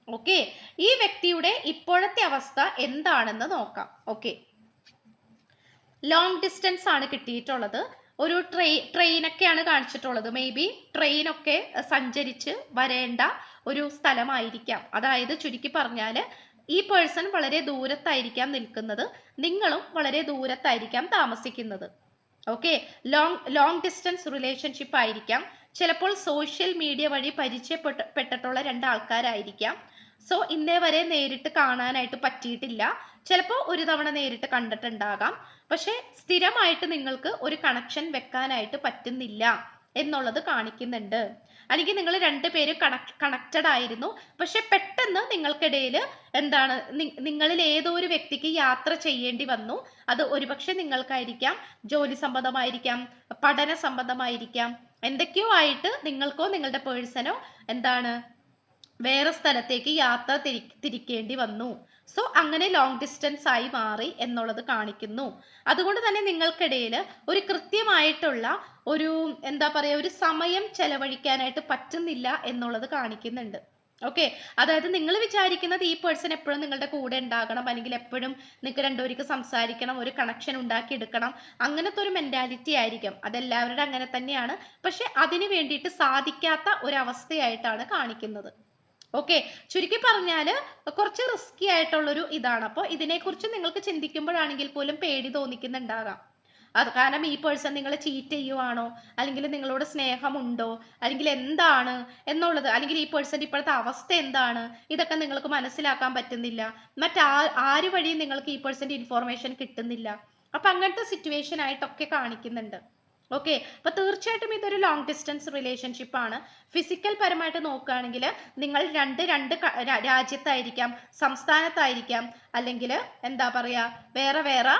Speaker 1: ഓക്കെ, ഈ വ്യക്തിയുടെ ഇപ്പോഴത്തെ അവസ്ഥ എന്താണെന്ന് നോക്കാം. ഓക്കെ, ലോങ് ഡിസ്റ്റൻസ് ആണ് കിട്ടിയിട്ടുള്ളത്. ഒരു ട്രെയിനൊക്കെയാണ് കാണിച്ചിട്ടുള്ളത്. മേ ബി ട്രെയിനൊക്കെ സഞ്ചരിച്ച് വരേണ്ട ഒരു സ്ഥലമായിരിക്കാം. അതായത് ചുരുക്കി പറഞ്ഞാൽ ഈ പേഴ്സൺ വളരെ ദൂരത്തായിരിക്കാം നിൽക്കുന്നത്, നിങ്ങളും വളരെ ദൂരത്തായിരിക്കാം താമസിക്കുന്നത്. ഓക്കെ, ലോങ് ഡിസ്റ്റൻസ് റിലേഷൻഷിപ്പ് ആയിരിക്കാം. ചിലപ്പോൾ സോഷ്യൽ മീഡിയ വഴി പരിചയപ്പെട്ടിട്ടുള്ള രണ്ടാൾക്കാരായിരിക്കാം. സോ ഇന്നേ വരെ നേരിട്ട് കാണാനായിട്ട് പറ്റിയിട്ടില്ല. ചിലപ്പോൾ ഒരു തവണ നേരിട്ട് കണ്ടിട്ടുണ്ടാകാം. പക്ഷെ സ്ഥിരമായിട്ട് നിങ്ങൾക്ക് ഒരു കണക്ഷൻ വെക്കാനായിട്ട് പറ്റുന്നില്ല എന്നുള്ളത് കാണിക്കുന്നുണ്ട്. അല്ലെങ്കിൽ നിങ്ങൾ രണ്ടുപേരും കണക്റ്റഡ് ആയിരുന്നു, പക്ഷെ പെട്ടെന്ന് നിങ്ങൾക്കിടയിൽ എന്താണ്, നിങ്ങളിൽ ഏതോ ഒരു വ്യക്തിക്ക് യാത്ര ചെയ്യേണ്ടി വന്നു. അത് ഒരുപക്ഷെ നിങ്ങൾക്കായിരിക്കാം, ജോലി സംബന്ധമായിരിക്കാം, പഠന സംബന്ധമായിരിക്കാം, എന്തൊക്കെയോ ആയിട്ട് നിങ്ങൾക്കോ നിങ്ങളുടെ പേഴ്സണോ എന്താണ് വേറെ സ്ഥലത്തേക്ക് യാത്ര തിരിക്കേണ്ടി വന്നു. സോ അങ്ങനെ ലോങ് ഡിസ്റ്റൻസ് ആയി മാറി എന്നുള്ളത് കാണിക്കുന്നു. അതുകൊണ്ട് തന്നെ നിങ്ങൾക്കിടയിൽ ഒരു കൃത്യമായിട്ടുള്ള ഒരു എന്താ പറയുക, ഒരു സമയം ചെലവഴിക്കാനായിട്ട് പറ്റുന്നില്ല എന്നുള്ളത് കാണിക്കുന്നുണ്ട്. ഓക്കെ, അതായത് നിങ്ങൾ വിചാരിക്കുന്നത് ഈ പേഴ്സൺ എപ്പോഴും നിങ്ങളുടെ കൂടെ ഉണ്ടാകണം, അല്ലെങ്കിൽ എപ്പോഴും നിങ്ങൾക്ക് രണ്ടുപേർക്ക് സംസാരിക്കണം, ഒരു കണക്ഷൻ ഉണ്ടാക്കിയെടുക്കണം, അങ്ങനത്തെ ഒരു മെന്റാലിറ്റി ആയിരിക്കും. അതെല്ലാവരുടെ അങ്ങനെ തന്നെയാണ്. പക്ഷെ അതിന് വേണ്ടിയിട്ട് സാധിക്കാത്ത ഒരവസ്ഥയായിട്ടാണ് കാണിക്കുന്നത്. ഓക്കെ, ചുരുക്കി പറഞ്ഞാൽ കുറച്ച് റിസ്കി ആയിട്ടുള്ളൊരു ഇതാണ്. അപ്പോൾ ഇതിനെക്കുറിച്ച് നിങ്ങൾക്ക് ചിന്തിക്കുമ്പോഴാണെങ്കിൽ പോലും പേടി തോന്നിക്കുന്നുണ്ടാകാം. അത് കാരണം ഈ പേഴ്സൺ നിങ്ങളെ ചീറ്റ് ചെയ്യുവാണോ, അല്ലെങ്കിൽ നിങ്ങളോട് സ്നേഹമുണ്ടോ, അല്ലെങ്കിൽ എന്താണ് എന്നുള്ളത്, അല്ലെങ്കിൽ ഈ പേഴ്സൻ്റെ ഇപ്പോഴത്തെ അവസ്ഥ എന്താണ്, ഇതൊക്കെ നിങ്ങൾക്ക് മനസ്സിലാക്കാൻ പറ്റുന്നില്ല. ആര് വഴിയും നിങ്ങൾക്ക് ഈ പേഴ്സൻ്റെ ഇൻഫോർമേഷൻ കിട്ടുന്നില്ല. അപ്പം അങ്ങനത്തെ സിറ്റുവേഷൻ ആയിട്ടൊക്കെ കാണിക്കുന്നുണ്ട്. ഓക്കെ, അപ്പൊ തീർച്ചയായിട്ടും ഇതൊരു ലോങ് ഡിസ്റ്റൻസ് റിലേഷൻഷിപ്പ് ആണ്. ഫിസിക്കൽ പരമായിട്ട് നോക്കുകയാണെങ്കിൽ നിങ്ങൾ രണ്ട് രാജ്യത്തായിരിക്കാം, സംസ്ഥാനത്തായിരിക്കാം, അല്ലെങ്കിൽ എന്താ പറയാ വേറെ വേറെ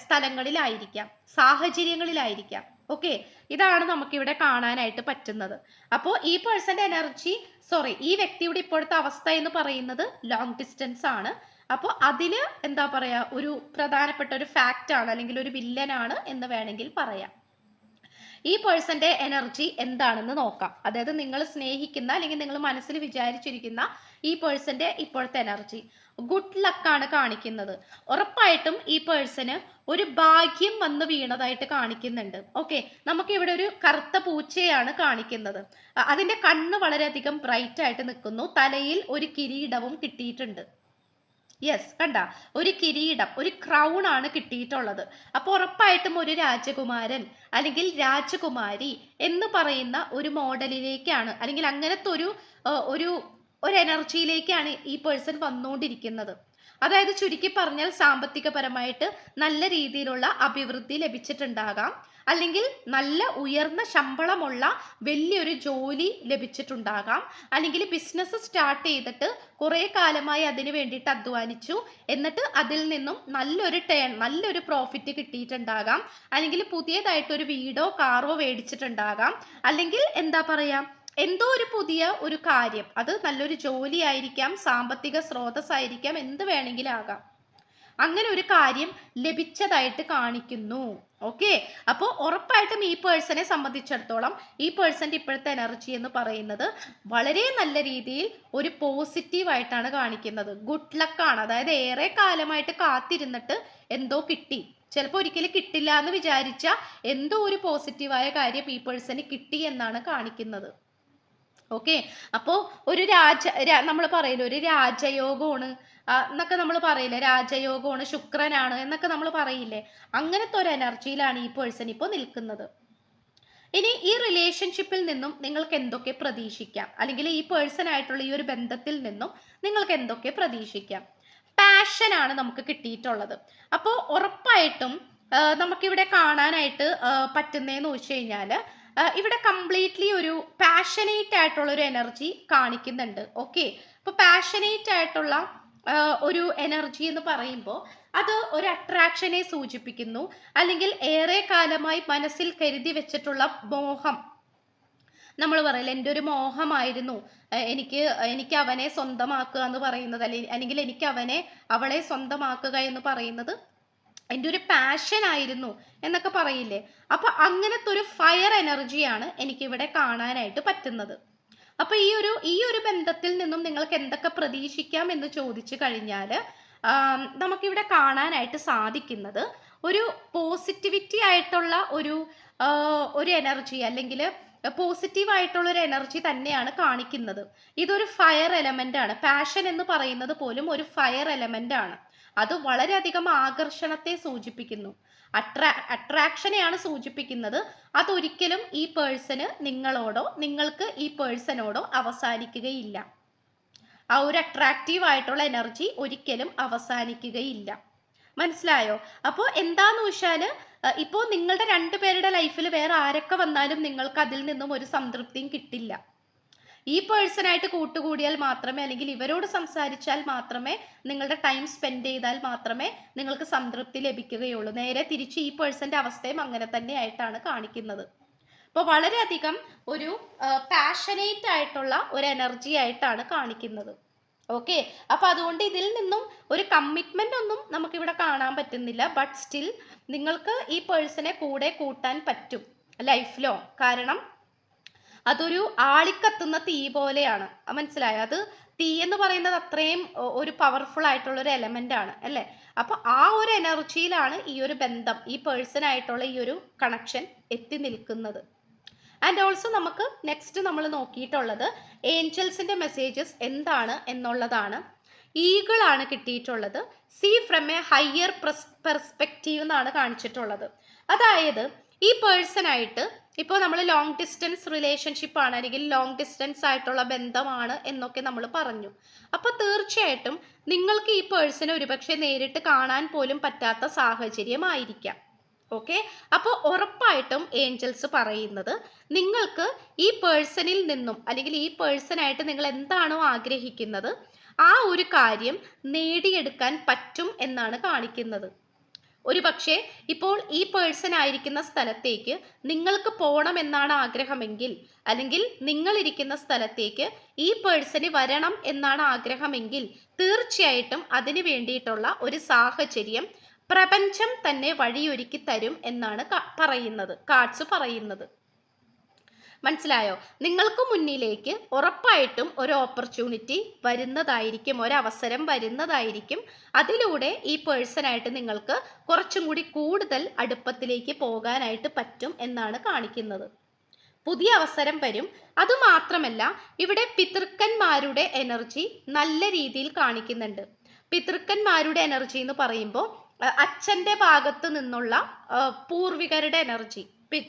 Speaker 1: സ്ഥലങ്ങളിലായിരിക്കാം, സാഹചര്യങ്ങളിലായിരിക്കാം. ഓക്കെ, ഇതാണ് നമുക്കിവിടെ കാണാനായിട്ട് പറ്റുന്നത്. അപ്പോൾ ഈ പേഴ്സന്റെ എനർജി, ഈ വ്യക്തിയുടെ ഇപ്പോഴത്തെ അവസ്ഥ എന്ന് പറയുന്നത് ലോങ് ഡിസ്റ്റൻസ് ആണ്. അപ്പോൾ അതില് എന്താ പറയാ ഒരു പ്രധാനപ്പെട്ട ഒരു ഫാക്റ്റ് ആണ്, അല്ലെങ്കിൽ ഒരു വില്ലനാണ് എന്ന് വേണമെങ്കിൽ പറയാം. ഈ പേഴ്സന്റെ എനർജി എന്താണെന്ന് നോക്കാം. അതായത് നിങ്ങൾ സ്നേഹിക്കുന്ന അല്ലെങ്കിൽ നിങ്ങൾ മനസ്സിൽ വിചാരിച്ചിരിക്കുന്ന ഈ പേഴ്സന്റെ ഇപ്പോഴത്തെ എനർജി ഗുഡ് ലക്കാണ് കാണിക്കുന്നത്. ഉറപ്പായിട്ടും ഈ പേഴ്സന് ഒരു ഭാഗ്യം വന്ന് വീണതായിട്ട് കാണിക്കുന്നുണ്ട്. ഓക്കെ, നമുക്ക് ഇവിടെ ഒരു കറുത്ത പൂച്ചയാണ് കാണിക്കുന്നത്. അതിന്റെ കണ്ണ് വളരെയധികം ബ്രൈറ്റ് ആയിട്ട് നിൽക്കുന്നു. തലയിൽ ഒരു കിരീടവും കിട്ടിയിട്ടുണ്ട്. യെസ്, കണ്ട, ഒരു കിരീടം, ഒരു ക്രൗൺ ആണ് കിട്ടിയിട്ടുള്ളത്. അപ്പൊ ഉറപ്പായിട്ടും ഒരു രാജകുമാരൻ അല്ലെങ്കിൽ രാജകുമാരി എന്ന് പറയുന്ന ഒരു മോഡലിലേക്കാണ്, അല്ലെങ്കിൽ അങ്ങനത്തെ ഒരു ഒരു ഒരു എനർജിയിലേക്കാണ് ഈ പേഴ്സൺ വന്നുകൊണ്ടിരിക്കുന്നത്. അതായത് ചുരുക്കി പറഞ്ഞാൽ സാമ്പത്തികപരമായിട്ട് നല്ല രീതിയിലുള്ള അഭിവൃദ്ധി ലഭിച്ചിട്ടുണ്ടാകാം, അല്ലെങ്കിൽ നല്ല ഉയർന്ന ശമ്പളമുള്ള വലിയൊരു ജോലി ലഭിച്ചിട്ടുണ്ടാകാം, അല്ലെങ്കിൽ ബിസിനസ് സ്റ്റാർട്ട് ചെയ്തിട്ട് കുറേ കാലമായി അതിന് വേണ്ടിയിട്ട് അധ്വാനിച്ചു, എന്നിട്ട് അതിൽ നിന്നും നല്ലൊരു പ്രോഫിറ്റ് കിട്ടിയിട്ടുണ്ടാകാം, അല്ലെങ്കിൽ പുതിയതായിട്ടൊരു വീടോ കാറോ മേടിച്ചിട്ടുണ്ടാകാം, അല്ലെങ്കിൽ എന്താ പറയാ എന്തോ ഒരു പുതിയ ഒരു കാര്യം, അത് നല്ലൊരു ജോലി ആയിരിക്കാം, സാമ്പത്തിക സ്രോതസ്സായിരിക്കാം, എന്ത് വേണമെങ്കിലും ആകാം, അങ്ങനെ ഒരു കാര്യം ലഭിച്ചതായിട്ട് കാണിക്കുന്നു. ഓക്കെ, അപ്പോൾ ഉറപ്പായിട്ടും ഈ പേഴ്സണെ സംബന്ധിച്ചിടത്തോളം ഈ പേഴ്സന്റെ ഇപ്പോഴത്തെ എനർജി എന്ന് പറയുന്നത് വളരെ നല്ല രീതിയിൽ ഒരു പോസിറ്റീവ് ആയിട്ടാണ് കാണിക്കുന്നത്. ഗുഡ് ലക്കാണ്. അതായത് ഏറെ കാലമായിട്ട് കാത്തിരുന്നിട്ട് എന്തോ കിട്ടി, ചിലപ്പോൾ ഒരിക്കലും കിട്ടില്ല എന്ന് വിചാരിച്ച എന്തോ ഒരു പോസിറ്റീവായ കാര്യം ഈ പേഴ്സന് കിട്ടി എന്നാണ് കാണിക്കുന്നത്. ഓക്കെ, അപ്പോൾ ഒരു നമ്മൾ പറയില്ല ഒരു രാജയോഗമാണ് എന്നൊക്കെ നമ്മൾ പറയില്ലേ, രാജയോഗമാണ്, ശുക്രനാണ് എന്നൊക്കെ നമ്മൾ പറയില്ലേ, അങ്ങനത്തെ ഒരു എനർജിയിലാണ് ഈ പേഴ്സൺ ഇപ്പോൾ നിൽക്കുന്നത്. ഇനി ഈ റിലേഷൻഷിപ്പിൽ നിന്നും നിങ്ങൾക്ക് എന്തൊക്കെ പ്രതീക്ഷിക്കാം, അല്ലെങ്കിൽ ഈ പേഴ്സൺ ആയിട്ടുള്ള ഈ ഒരു ബന്ധത്തിൽ നിന്നും നിങ്ങൾക്ക് എന്തൊക്കെ പ്രതീക്ഷിക്കാം? പാഷനാണ് നമുക്ക് കിട്ടിയിട്ടുള്ളത്. അപ്പോൾ ഉറപ്പായിട്ടും നമുക്കിവിടെ കാണാനായിട്ട് പറ്റുന്നതെന്ന് വെച്ച് കഴിഞ്ഞാൽ ഇവിടെ കംപ്ലീറ്റ്ലി ഒരു പാഷനേറ്റ് ആയിട്ടുള്ള ഒരു എനർജി കാണിക്കുന്നുണ്ട്. ഓക്കെ, അപ്പോൾ പാഷനേറ്റ് ആയിട്ടുള്ള ഒരു എനർജി എന്ന് പറയുമ്പോൾ അത് ഒരു അട്രാക്ഷനെ സൂചിപ്പിക്കുന്നു, അല്ലെങ്കിൽ ഏറെ കാലമായി മനസ്സിൽ കരുതി വെച്ചിട്ടുള്ള മോഹം. നമ്മൾ പറയില്ല, എൻ്റെ ഒരു മോഹമായിരുന്നു എനിക്ക് അവനെ സ്വന്തമാക്കുക എന്ന് പറയുന്നത്, അല്ലെങ്കിൽ എനിക്ക് അവളെ സ്വന്തമാക്കുക എന്ന് പറയുന്നത് എൻ്റെ ഒരു പാഷൻ ആയിരുന്നു എന്നൊക്കെ പറയില്ലേ. അപ്പൊ അങ്ങനത്തെ ഒരു ഫയർ എനർജിയാണ് എനിക്കിവിടെ കാണാനായിട്ട് പറ്റുന്നത്. അപ്പൊ ഈ ഒരു ബന്ധത്തിൽ നിന്നും നിങ്ങൾക്ക് എന്തൊക്കെ പ്രതീക്ഷിക്കാം എന്ന് ചോദിച്ചു കഴിഞ്ഞാൽ നമുക്കിവിടെ കാണാനായിട്ട് സാധിക്കുന്നത് ഒരു പോസിറ്റിവിറ്റി ആയിട്ടുള്ള ഒരു എനർജി, അല്ലെങ്കിൽ പോസിറ്റീവ് ആയിട്ടുള്ള ഒരു എനർജി തന്നെയാണ് കാണിക്കുന്നത്. ഇതൊരു ഫയർ എലമെന്റ് ആണ്. പാഷൻ എന്ന് പറയുന്നത് പോലും ഒരു ഫയർ എലമെന്റ് ആണ്. അത് വളരെയധികം ആകർഷണത്തെ സൂചിപ്പിക്കുന്നു, അട്രാക്ഷനെയാണ് സൂചിപ്പിക്കുന്നത്. അതൊരിക്കലും ഈ പേഴ്സണ് നിങ്ങളോടോ നിങ്ങൾക്ക് ഈ പേഴ്സണോടോ അവസാനിക്കുകയില്ല. ആ ഒരു അട്രാക്റ്റീവ് ആയിട്ടുള്ള എനർജി ഒരിക്കലും അവസാനിക്കുകയില്ല. മനസ്സിലായോ? അപ്പോൾ എന്താന്ന് വെച്ചാല് ഇപ്പോൾ നിങ്ങളുടെ രണ്ടുപേരുടെ ലൈഫിൽ വേറെ ആരൊക്കെ വന്നാലും നിങ്ങൾക്ക് അതിൽ നിന്നും ഒരു സംതൃപ്തിയും കിട്ടില്ല. ഈ പേഴ്സണായിട്ട് കൂട്ടുകൂടിയാൽ മാത്രമേ, അല്ലെങ്കിൽ ഇവരോട് സംസാരിച്ചാൽ മാത്രമേ, നിങ്ങളുടെ ടൈം സ്പെൻഡ് ചെയ്താൽ മാത്രമേ നിങ്ങൾക്ക് സംതൃപ്തി ലഭിക്കുകയുള്ളൂ. നേരെ തിരിച്ച് ഈ പേഴ്സന്റെ അവസ്ഥയും അങ്ങനെ തന്നെ ആയിട്ടാണ് കാണിക്കുന്നത്. അപ്പോൾ വളരെയധികം ഒരു പാഷനേറ്റ് ആയിട്ടുള്ള ഒരു എനർജി ആയിട്ടാണ് കാണിക്കുന്നത്. ഓക്കെ, അപ്പൊ അതുകൊണ്ട് ഇതിൽ നിന്നും ഒരു കമ്മിറ്റ്മെന്റ് ഒന്നും നമുക്കിവിടെ കാണാൻ പറ്റുന്നില്ല. ബട്ട് സ്റ്റിൽ നിങ്ങൾക്ക് ഈ പേഴ്സണെ കൂടെ കൂട്ടാൻ പറ്റും ലൈഫിലോ. കാരണം അതൊരു ആളിക്കത്തുന്ന തീ പോലെയാണ്. മനസ്സിലായോ? അത് തീ എന്ന് പറയുന്നത് അത്രയും ഒരു പവർഫുൾ ആയിട്ടുള്ള ഒരു എലമെന്റ് ആണ് അല്ലേ. അപ്പൊ ആ ഒരു എനർജിയിലാണ് ഈ ഒരു ബന്ധം, ഈ പേഴ്സൺ ആയിട്ടുള്ള ഈ ഒരു കണക്ഷൻ എത്തി നിൽക്കുന്നത്. ആൻഡ് ഓൾസോ നമുക്ക് നെക്സ്റ്റ് നമ്മൾ നോക്കിയിട്ടുള്ളത് ഏഞ്ചൽസിന്റെ മെസ്സേജസ് എന്താണ് എന്നുള്ളതാണ്. ഈഗിൾ ആണ് കിട്ടിയിട്ടുള്ളത്. See from a higher perspective എന്നാണ് കാണിച്ചിട്ടുള്ളത്. അതായത് ഈ പേഴ്സൺ ആയിട്ട് ഇപ്പോൾ നമ്മൾ ലോങ് ഡിസ്റ്റൻസ് റിലേഷൻഷിപ്പ് ആണ്, അല്ലെങ്കിൽ ലോങ് ഡിസ്റ്റൻസ് ആയിട്ടുള്ള ബന്ധമാണ് എന്നൊക്കെ നമ്മൾ പറഞ്ഞു. അപ്പോൾ തീർച്ചയായിട്ടും നിങ്ങൾക്ക് ഈ പേഴ്സണെ ഒരുപക്ഷെ നേരിട്ട് കാണാൻ പോലും പറ്റാത്ത സാഹചര്യമായിരിക്കാം. ഓക്കെ, അപ്പോൾ ഉറപ്പായിട്ടും ഏഞ്ചൽസ് പറയുന്നത് നിങ്ങൾക്ക് ഈ പേഴ്സണിൽ നിന്നും, അല്ലെങ്കിൽ ഈ പേഴ്സണായിട്ട് നിങ്ങൾ എന്താണോ ആഗ്രഹിക്കുന്നത് ആ ഒരു കാര്യം നേടിയെടുക്കാൻ പറ്റും എന്നാണ് കാണിക്കുന്നത്. ഒരു പക്ഷേ ഇപ്പോൾ ഈ പേഴ്സൺ ആയിരിക്കുന്ന സ്ഥലത്തേക്ക് നിങ്ങൾക്ക് പോകണം എന്നാണ് ആഗ്രഹമെങ്കിൽ, അല്ലെങ്കിൽ നിങ്ങൾ ഇരിക്കുന്ന സ്ഥലത്തേക്ക് ഈ പേഴ്സണ് വരണം എന്നാണ് ആഗ്രഹമെങ്കിൽ, തീർച്ചയായിട്ടും അതിന് വേണ്ടിയിട്ടുള്ള ഒരു സാഹചര്യം പ്രപഞ്ചം തന്നെ വഴിയൊരുക്കി തരും എന്നാണ് പറയുന്നത്, കാർഡ്സ് പറയുന്നത്. മനസ്സിലായോ? നിങ്ങൾക്ക് മുന്നിലേക്ക് ഉറപ്പായിട്ടും ഒരു ഓപ്പർച്യൂണിറ്റി വരുന്നതായിരിക്കും, ഒരവസരം വരുന്നതായിരിക്കും. അതിലൂടെ ഈ പേഴ്സണായിട്ട് നിങ്ങൾക്ക് കുറച്ചും കൂടി കൂടുതൽ അടുപ്പത്തിലേക്ക് പോകാനായിട്ട് പറ്റും എന്നാണ് കാണിക്കുന്നത്. പുതിയ അവസരം വരും. അതുമാത്രമല്ല, ഇവിടെ പിതൃക്കന്മാരുടെ എനർജി നല്ല രീതിയിൽ കാണിക്കുന്നുണ്ട്. പിതൃക്കന്മാരുടെ എനർജി എന്ന് പറയുമ്പോൾ അച്ഛൻ്റെ ഭാഗത്ത് നിന്നുള്ള പൂർവികരുടെ എനർജി,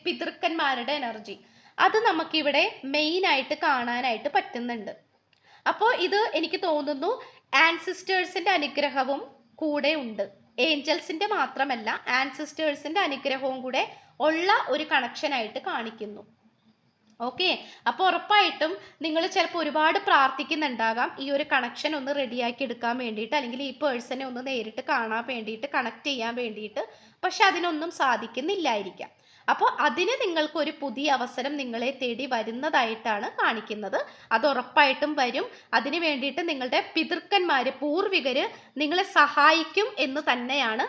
Speaker 1: പിതൃക്കന്മാരുടെ എനർജി, അത് നമുക്കിവിടെ മെയിൻ ആയിട്ട് കാണാനായിട്ട് പറ്റുന്നുണ്ട്. അപ്പോൾ ഇത് എനിക്ക് തോന്നുന്നു ആൻസിസ്റ്റേഴ്സിന്റെ അനുഗ്രഹവും കൂടെ ഉണ്ട്. ഏഞ്ചൽസിന്റെ മാത്രമല്ല, ആൻസിസ്റ്റേഴ്സിന്റെ അനുഗ്രഹവും കൂടെ ഉള്ള ഒരു കണക്ഷൻ ആയിട്ട് കാണിക്കുന്നു. ഓക്കെ, അപ്പോൾ ഉറപ്പായിട്ടും നിങ്ങൾ ചിലപ്പോൾ ഒരുപാട് പ്രാർത്ഥിക്കുന്നുണ്ടാകാം ഈ ഒരു കണക്ഷൻ ഒന്ന് റെഡിയാക്കി എടുക്കാൻ വേണ്ടിയിട്ട്, അല്ലെങ്കിൽ ഈ പേഴ്സണെ ഒന്ന് നേരിട്ട് കാണാൻ വേണ്ടിയിട്ട്, കണക്ട് ചെയ്യാൻ വേണ്ടിയിട്ട്. പക്ഷെ അതിനൊന്നും സാധിക്കുന്നില്ലായിരിക്കാം. അപ്പോൾ അതിന് നിങ്ങൾക്ക് ഒരു പുതിയ അവസരം നിങ്ങളെ തേടി വരുന്നതായിട്ടാണ് കാണിക്കുന്നത്. അത് ഉറപ്പായിട്ടും വരും. അതിന് വേണ്ടിയിട്ട് നിങ്ങളുടെ പിതൃക്കന്മാര്, പൂർവികര് നിങ്ങളെ സഹായിക്കും എന്ന് തന്നെയാണ്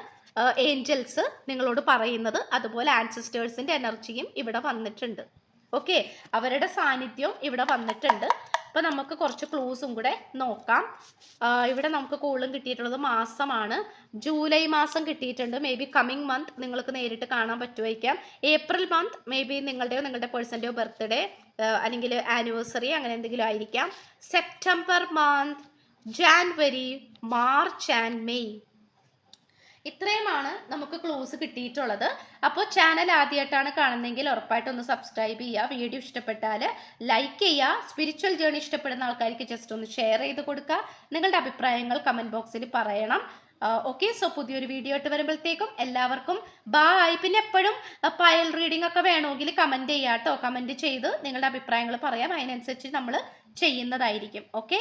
Speaker 1: ഏഞ്ചൽസ് നിങ്ങളോട് പറയുന്നത്. അതുപോലെ ആൻസിസ്റ്റേഴ്സിന്റെ എനർജിയും ഇവിടെ വന്നിട്ടുണ്ട്. ഓക്കെ, അവരുടെ സാന്നിധ്യവും ഇവിടെ വന്നിട്ടുണ്ട്. അപ്പോൾ നമുക്ക് കുറച്ച് ക്ലൂസും കൂടെ നോക്കാം. ഇവിടെ നമുക്ക് കൂടുതലും കിട്ടിയിട്ടുള്ളത് മാസമാണ്. ജൂലൈ മാസം കിട്ടിയിട്ടുണ്ട്. മേ ബി കമ്മിങ് മന്ത് നിങ്ങൾക്ക് നേരിട്ട് കാണാൻ പറ്റുമായിരിക്കാം. ഏപ്രിൽ മന്ത് മേ ബി നിങ്ങളുടെ പേഴ്സൻ്റെയോ ബർത്ത്ഡേ അല്ലെങ്കിൽ ആനിവേഴ്സറി അങ്ങനെ എന്തെങ്കിലും ആയിരിക്കാം. September month, January, March and May. ഇത്രയുമാണ് നമുക്ക് ക്ലൂസ് കിട്ടിയിട്ടുള്ളത്. അപ്പോൾ ചാനൽ ആദ്യമായിട്ടാണ് കാണുന്നതെങ്കിൽ ഉറപ്പായിട്ടും ഒന്ന് സബ്സ്ക്രൈബ് ചെയ്യുക. വീഡിയോ ഇഷ്ടപ്പെട്ടാൽ ലൈക്ക് ചെയ്യുക. സ്പിരിച്വൽ ജേർണി ഇഷ്ടപ്പെടുന്ന ആൾക്കാർക്ക് ജസ്റ്റ് ഒന്ന് ഷെയർ ചെയ്ത് കൊടുക്കുക. നിങ്ങളുടെ അഭിപ്രായങ്ങൾ കമൻറ്റ് ബോക്സിൽ പറയണം. ഓക്കെ, സോ പുതിയൊരു വീഡിയോ ആയിട്ട് വരുമ്പോഴത്തേക്കും എല്ലാവർക്കും ബായ്. പിന്നെ എപ്പോഴും പയൽ റീഡിംഗ് ഒക്കെ വേണമെങ്കിൽ കമൻറ്റ് ചെയ്യാം കേട്ടോ. കമൻറ്റ് ചെയ്ത് നിങ്ങളുടെ അഭിപ്രായങ്ങൾ പറയാം, അതിനനുസരിച്ച് നമ്മൾ ചെയ്യുന്നതായിരിക്കും. ഓക്കെ.